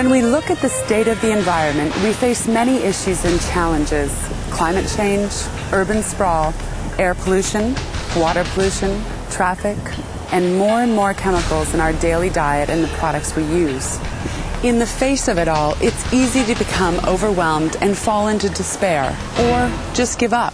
When we look at the state of the environment, we face many issues and challenges: climate change, urban sprawl, air pollution, water pollution, traffic, and more chemicals in our daily diet and the products we use. In the face of it all, it's easy to become overwhelmed and fall into despair, or just give up.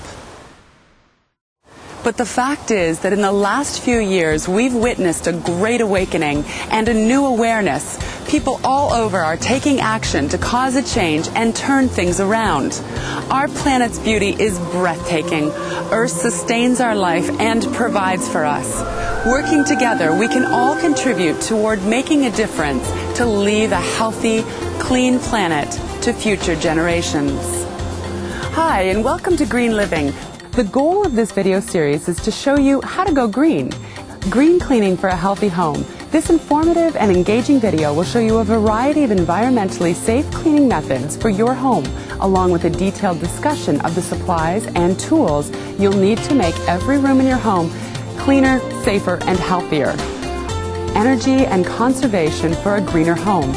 But the fact is that in the last few years, we've witnessed a great awakening and a new awareness. People all over are taking action to cause a change and turn things around. Our planet's beauty is breathtaking. Earth sustains our life and provides for us. Working together, we can all contribute toward making a difference to leave a healthy, clean planet to future generations. Hi, and welcome to Green Living. The goal of this video series is to show you how to go green. Green cleaning for a healthy home. This informative and engaging video will show you a variety of environmentally safe cleaning methods for your home, along with a detailed discussion of the supplies and tools you'll need to make every room in your home cleaner, safer, and healthier. Energy and conservation for a greener home.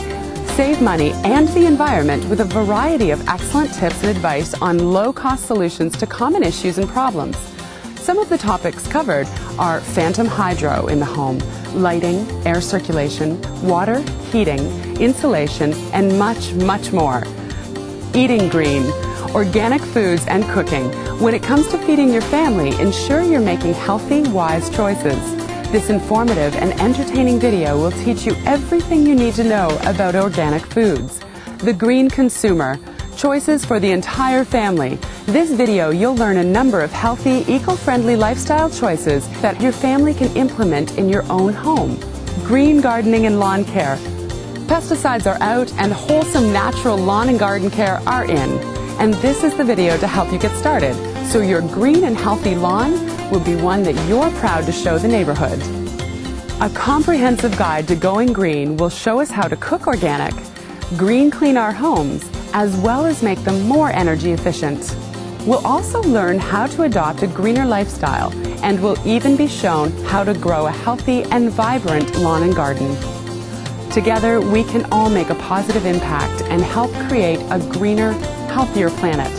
Save money and the environment with a variety of excellent tips and advice on low-cost solutions to common issues and problems. Some of the topics covered are phantom hydro in the home, lighting, air circulation, water, heating, insulation, and much more. Eating green, organic foods, and cooking. When it comes to feeding your family, ensure you're making healthy, wise choices. This informative and entertaining video will teach you everything you need to know about organic foods. The green consumer. Choices for the entire family. This video, you'll learn a number of healthy, eco-friendly lifestyle choices that your family can implement in your own home. Green gardening and lawn care. Pesticides are out and wholesome natural lawn and garden care are in. And this is the video to help you get started, so your green and healthy lawn will be one that you're proud to show the neighborhood. A comprehensive guide to going green will show us how to cook organic, green clean our homes, as well as make them more energy efficient. We'll also learn how to adopt a greener lifestyle, and we'll even be shown how to grow a healthy and vibrant lawn and garden. Together, we can all make a positive impact and help create a greener, healthier planet.